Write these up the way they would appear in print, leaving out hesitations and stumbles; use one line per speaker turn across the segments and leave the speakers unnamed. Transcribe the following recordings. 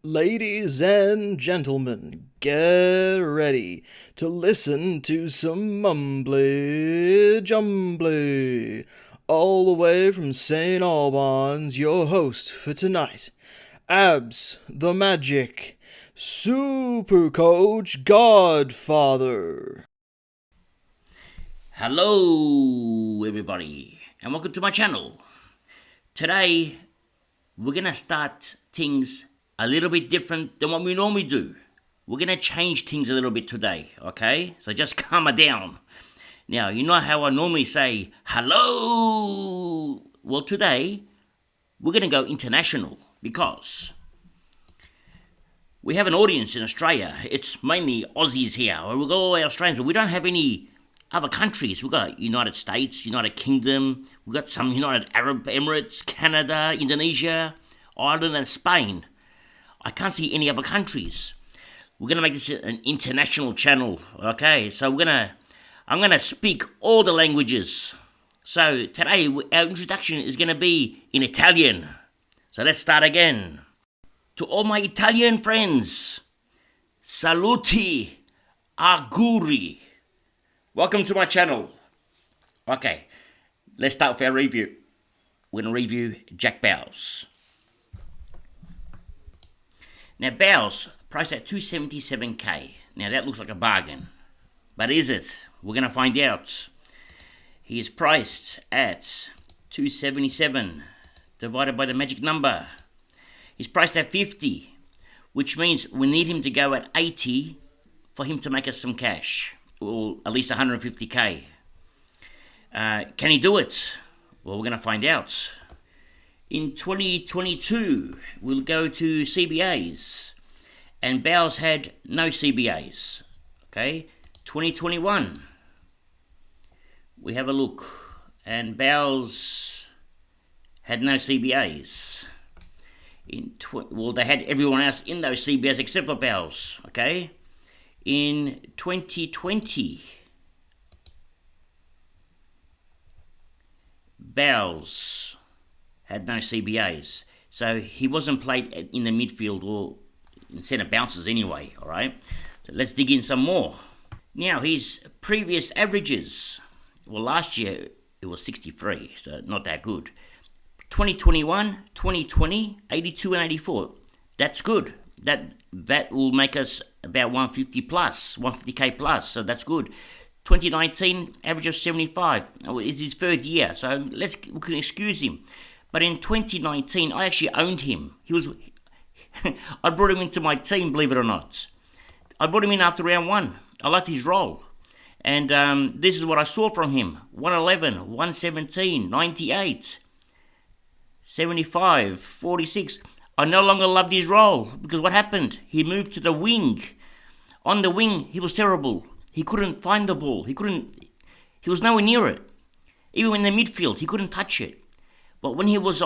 Ladies and gentlemen, get ready to listen to some mumbly jumbly. All the way from St. Albans, your host for tonight, Abs the Magic, Supercoach Godfather.
Hello, everybody, and welcome to my channel. Today, we're gonna start things a little bit different than what we normally do. We're gonna change things a little bit today, okay? So just calm it down. Now, you know how I normally say hello? Well, today, we're gonna go international because we have an audience in Australia. It's mainly Aussies here. We've got all our Australians, but we don't have any other countries. We've got United States, United Kingdom, we've got some United Arab Emirates, Canada, Indonesia, Ireland, and Spain. I can't see any other countries. We're gonna make this an international channel, okay? So I'm gonna speak all the languages. So today our introduction is gonna be in Italian. So let's start again. To all my Italian friends, saluti, auguri. Welcome to my channel. Okay, let's start with our review. We're going to review Jack Bowles. Now Bowles, priced at 277k. Now that looks like a bargain. But is it? We're going to find out. He is priced at 277 divided by the magic number. He's priced at 50, which means we need him to go at 80 for him to make us some cash. Or at least 150k. Can he do it? Well, we're going to find out. In 2022, we'll go to CBAs. And Bowles had no CBAs. Okay? 2021, we have a look. And Bowles had no CBAs. Well, they had everyone else in those CBAs except for Bowles. Okay? In 2020, Bowles had no CBAs, so he wasn't played in the midfield or in centre bounces anyway, alright? So let's dig in some more. Now, his previous averages, well, last year it was 63, so not that good. 2021, 2020, 82 and 84, that's good. That will make us about 150 plus, 150k plus, so that's good. 2019, average of 75. It's his third year, so we can excuse him. But in 2019, I actually owned him. I brought him into my team, believe it or not. I brought him in after round one. I liked his role. And this is what I saw from him. 111, 117, 98, 75, 46. I no longer loved his role because what happened? He moved to the wing. On the wing, he was terrible. He couldn't find the ball. He was nowhere near it. Even in the midfield, he couldn't touch it. But when he was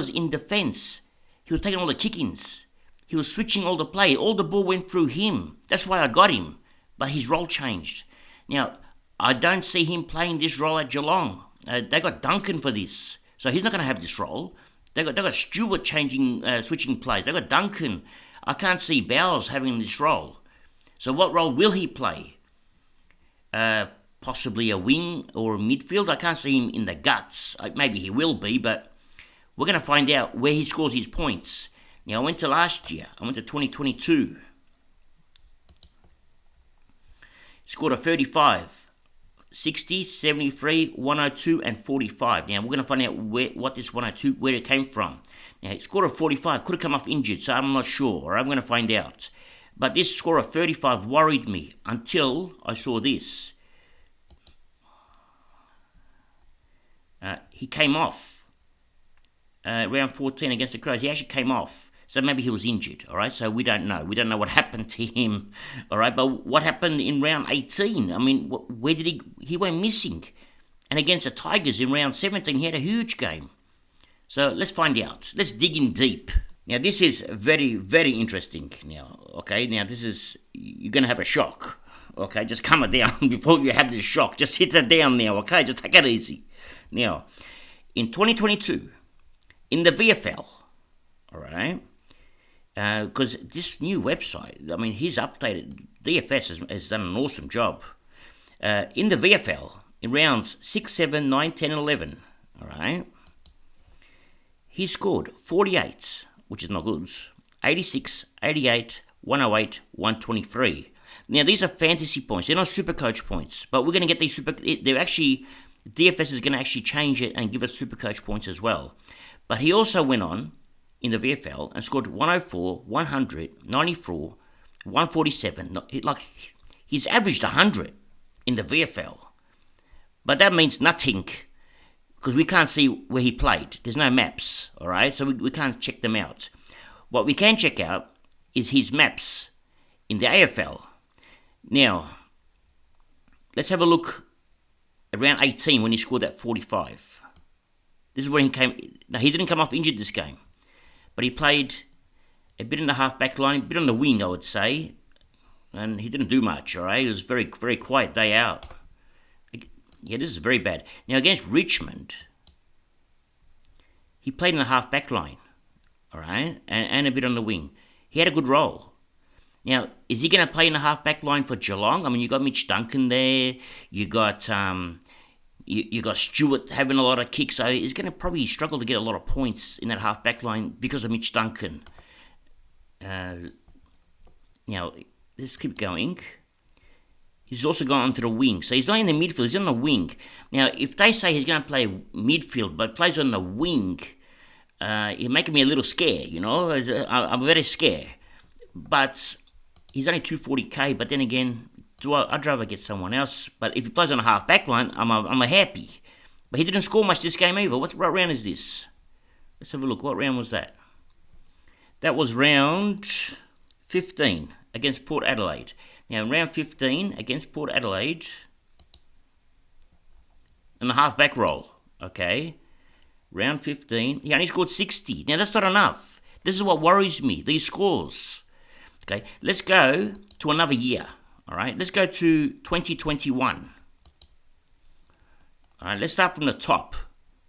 in defense, he was taking all the kick-ins. He was switching all the play. All the ball went through him. That's why I got him. But his role changed. Now, I don't see him playing this role at Geelong. They got Duncan for this. So he's not going to have this role. They got Stewart switching plays. They got Duncan. I can't see Bowles having this role. So what role will he play? Possibly a wing or a midfield. I can't see him in the guts. Maybe he will be, but we're going to find out where he scores his points. Now, I went to last year. I went to 2022. Scored a 35. 60, 73, 102, and 45. Now, we're going to find out what this 102, where it came from. Now, he scored a 45. Could have come off injured, so I'm not sure. I'm going to find out. But this score of 35 worried me until I saw this. He came off. Round 14 against the Crows. He actually came off. So maybe he was injured, all right? So we don't know. We don't know what happened to him, all right? But what happened in round 18? I mean, where did he went missing. And against the Tigers in round 17, he had a huge game. So let's find out. Let's dig in deep. Now, this is very, very interesting now, okay? Now, you're going to have a shock, okay? Just calm it down before you have this shock. Just hit it down now, okay? Just take it easy. Now, in 2022, in the VFL, all right, because this new website, I mean, he's updated. DFS has done an awesome job. In the VFL, in rounds 6, 7, 9, 10, and 11, all right, he scored 48, which is not good, 86, 88, 108, 123. Now, these are fantasy points. They're not Supercoach points, but we're going to get these they're actually, DFS is going to actually change it and give us Supercoach points as well. But he also went on in the VFL and scored 104, 100, 94, 147. He's averaged 100 in the VFL. But that means nothing because we can't see where he played. There's no maps, all right? So we can't check them out. What we can check out is his maps in the AFL. Now, let's have a look around 18 when he scored that 45. This is when he came. Now, he didn't come off injured this game, but he played a bit in the half-back line, a bit on the wing, I would say, and he didn't do much, all right? It was very, very quiet day out. Yeah, this is very bad. Now, against Richmond, he played in the half-back line, all right, and a bit on the wing. He had a good role. Now, is he going to play in the half-back line for Geelong? I mean, you got Mitch Duncan there. You got you got Stewart having a lot of kicks. So he's going to probably struggle to get a lot of points in that half-back line because of Mitch Duncan. Now, let's keep going. He's also gone onto the wing. So he's not in the midfield, he's on the wing. Now, if they say he's going to play midfield but plays on the wing, you're making me a little scared, you know. I'm very scared. But he's only 240k, but then again, I'd rather get someone else. But if he plays on a half-back line, I'm a happy. But he didn't score much this game either. What round is this? Let's have a look. What round was that? That was round 15 against Port Adelaide. Now, in round 15 against Port Adelaide, in the half-back role, okay, round 15, he only scored 60. Now, that's not enough. This is what worries me, these scores. Okay, let's go to another year, all right? Let's go to 2021. All right, let's start from the top.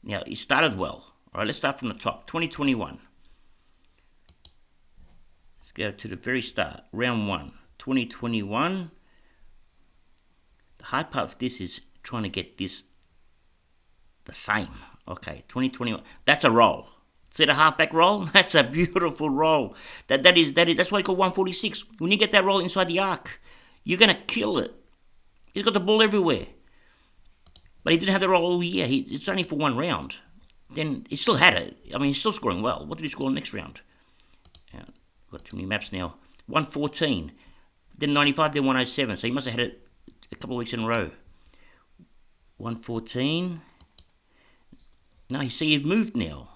Now, he started well. All right, let's start from the top. 2021. Let's go to the very start, round 1. 2021. The hard part of this is trying to get this the same. Okay, 2021. That's a roll. See the halfback roll? That's a beautiful roll. That's why it's called 146. When you get that roll inside the arc, you're gonna kill it. He's got the ball everywhere. But he didn't have the roll all year. It's only for one round. Then he still had it. I mean, he's still scoring well. What did he score next round? Got too many maps now. 114. Then 95, then 107. So he must have had it a couple of weeks in a row. 114. No, you see, he's moved now.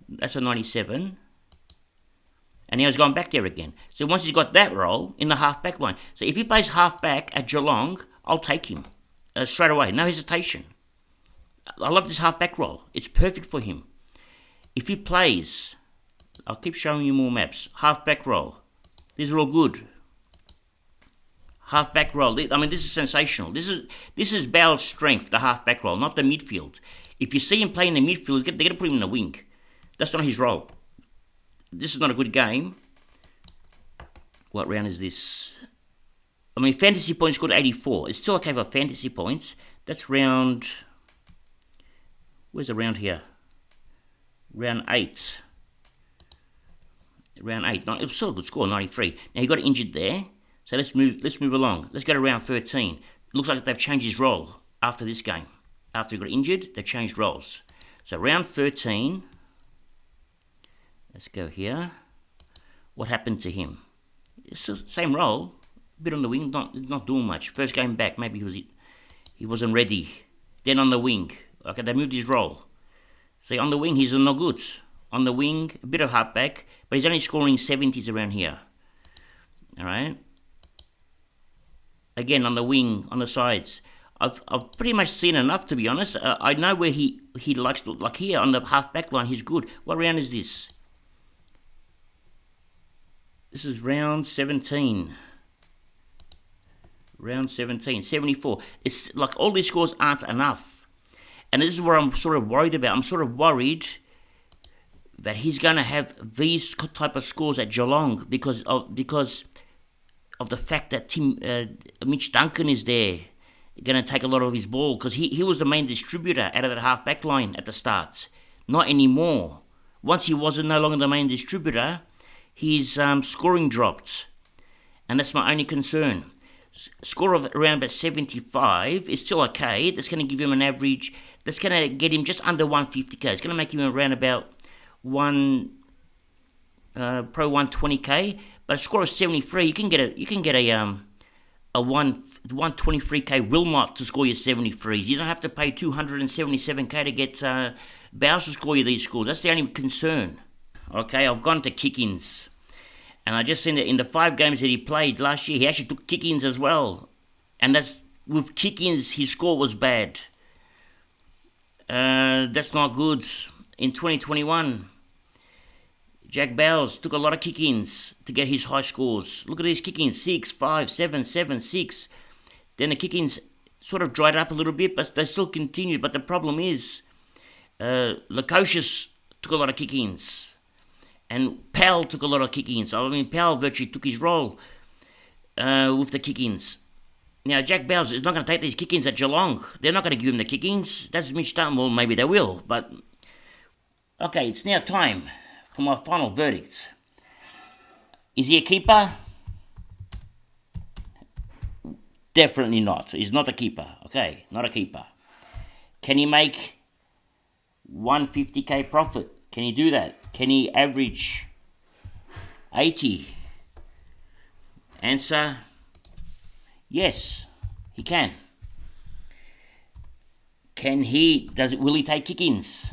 That's a 97. And now he's gone back there again. So once he's got that role in the half-back line. So if he plays half-back at Geelong, I'll take him straight away. No hesitation. I love this half-back role. It's perfect for him. If he plays, I'll keep showing you more maps. Half-back role. These are all good. Half-back roll. I mean, this is sensational. This is Bale's strength, the half-back roll, not the midfield. If you see him playing in the midfield, they're going to put him in the wing. That's not his role. This is not a good game. What round is this? I mean, fantasy points scored 84. It's still okay for fantasy points. That's round... Where's the round here? Round 8. Round 8. It was still a good score, 93. Now, he got injured there. So let's move along. Let's go to round 13. It looks like they've changed his role after this game. After he got injured, they've changed roles. So round 13. Let's go here. What happened to him? It's the same role. A bit on the wing, not doing much. First game back, maybe he wasn't ready. Then on the wing. Okay, they moved his role. See, on the wing, he's no good. On the wing, a bit of halfback, but he's only scoring 70s around here. All right. Again, on the wing, on the sides. I've pretty much seen enough, to be honest. I know where he likes to, like here on the half-back line, he's good. What round is this? This is round 17. Round 17, 74. It's like all these scores aren't enough. And this is what I'm sort of worried about. I'm sort of worried that he's going to have these type of scores at Geelong because of the fact that Mitch Duncan is there, going to take a lot of his ball, because he was the main distributor out of that half-back line at the start. Not anymore. Once he wasn't no longer the main distributor, his scoring dropped. And that's my only concern. Score of around about 75 is still okay. That's going to give him an average. That's going to get him just under 150k. It's going to make him around about pro 120k. But a score of 73, you can get a 123k Wilmot to score your 73s. You don't have to pay 277k to get Bowes to score you these scores. That's the only concern. Okay, I've gone to kick-ins. And I just seen that in the 5 games that he played last year, he actually took kick-ins as well. And that's with kick-ins, his score was bad. That's not good. In 2021, Jack Bowes took a lot of kick-ins to get his high scores. Look at these kick-ins, 6, 5, 7, 7, 6. Then the kick-ins sort of dried up a little bit, but they still continued. But the problem is, Lukosius took a lot of kick-ins. And Powell took a lot of kick-ins. I mean, Powell virtually took his role with the kick-ins. Now, Jack Bowes is not going to take these kick-ins at Geelong. They're not going to give him the kick-ins. That's Mitch Duncan. Well, maybe they will. But, okay, it's now time for my final verdict. Is he a keeper? Definitely not. He's not a keeper. Okay, not a keeper. Can he make 150k profit? Can he do that? Can he average 80? Answer, yes, he can. Will he take kick-ins?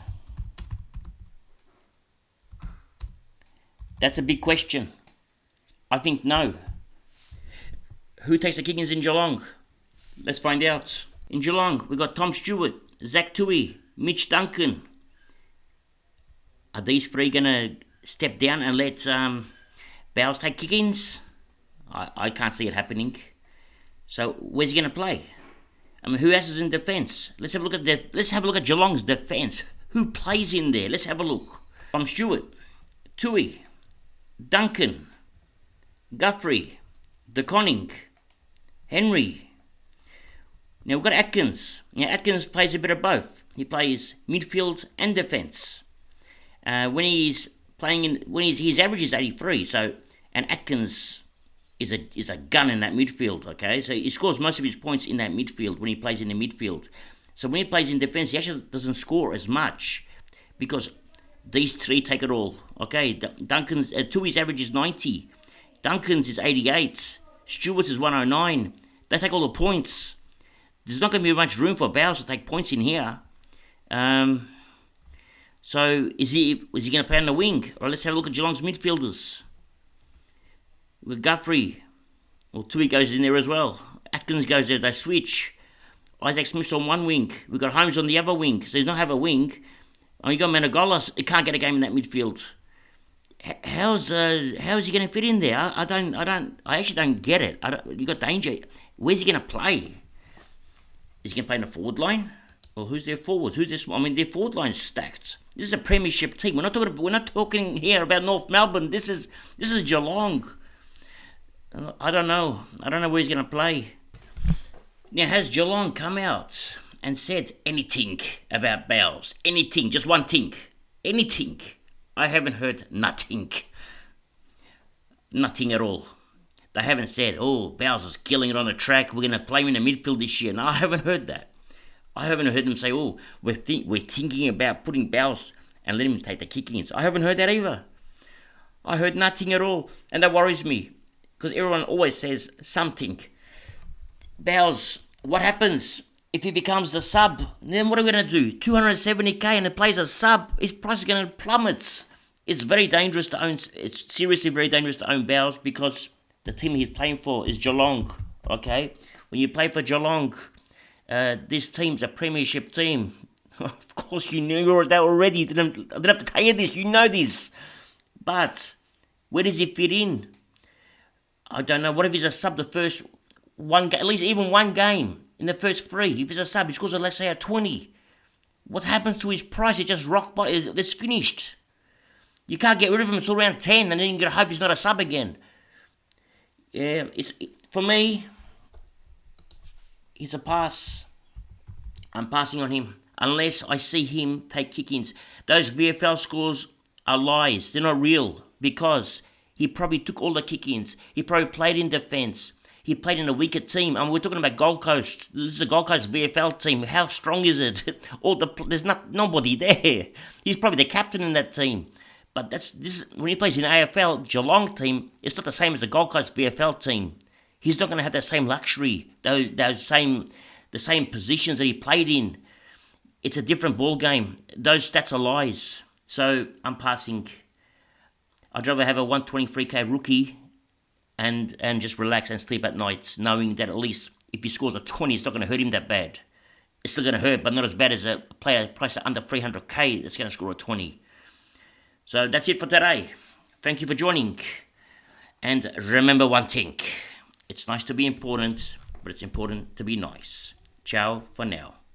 That's a big question. I think no. Who takes the kick-ins in Geelong? Let's find out. In Geelong, we've got Tom Stewart, Zach Tui, Mitch Duncan. Are these 3 going to step down and let Bowes take kick-ins? I can't see it happening. So where's he going to play? I mean, who else is in defence? Let's have a look at Geelong's defence. Who plays in there? Let's have a look. Tom Stewart, Tui, Duncan, Guthrie, DeConning, Henry. Now we've got Atkins. Now Atkins plays a bit of both. He plays midfield and defence. When he's playing his average is 83. So, and Atkins is a gun in that midfield. Okay, so he scores most of his points in that midfield when he plays in the midfield. So when he plays in defence, he actually doesn't score as much because these 3 take it all. Okay, Duncan's Tui's average is 90. Duncan's is 88. Stewart's is 109. They take all the points. There's not going to be much room for Bowes to take points in here. So is he going to play on the wing? Or let's have a look at Geelong's midfielders. With Guthrie, well, Tui goes in there as well. Atkins goes there. They switch. Isaac Smith's on one wing. We've got Holmes on the other wing. So he's not have a wing. Oh, you got Menegolas. He can't get a game in that midfield. How's he going to fit in there? I actually don't get it. You got Danger. Where's he going to play? Is he going to play in the forward line? Well, who's their forwards? I mean, their forward line's stacked. This is a premiership team. We're not talking here about North Melbourne. This is Geelong. I don't know where he's going to play. Now, has Geelong come out and said anything about Bowes? Anything? Just one thing. Anything? I haven't heard nothing. Nothing at all. They haven't said, oh, Bowes is killing it on the track. We're going to play him in the midfield this year. No, I haven't heard that. I haven't heard them say, oh, we're thinking about putting Bowes and letting him take the kick-ins. I haven't heard that either. I heard nothing at all. And that worries me. Because everyone always says something. Bowes, what happens if he becomes a sub? Then what are we going to do? 270k and he plays a sub? His price is going to plummet. It's very dangerous to own. It's seriously very dangerous to own Bowes because the team he's playing for is Geelong. Okay? When you play for Geelong, this team's a premiership team. Of course you knew that already. I didn't have to tell you this. You know this. But where does he fit in? I don't know. What if he's a sub the first one game, at least even one game in the first 3? If he's a sub, he scores, let's say, a 20. What happens to his price? It just rock bottom. It's finished. You can't get rid of him until round 10, and then you're going to hope he's not a sub again. Yeah, for me, he's a pass. I'm passing on him unless I see him take kick-ins. Those VFL scores are lies. They're not real because he probably took all the kick-ins. He probably played in defence. He played in a weaker team. And we're talking about Gold Coast. This is a Gold Coast VFL team. How strong is it? There's nobody there. He's probably the captain in that team. But when he plays in AFL Geelong team, it's not the same as the Gold Coast VFL team. He's not going to have that same luxury, the same positions that he played in. It's a different ball game. Those stats are lies. So I'm passing. I'd rather have a 123k rookie and just relax and sleep at nights, knowing that at least if he scores a 20, it's not going to hurt him that bad. It's still going to hurt, but not as bad as a player priced at under 300k that's going to score a 20. So that's it for today. Thank you for joining. And remember one thing. It's nice to be important, but it's important to be nice. Ciao for now.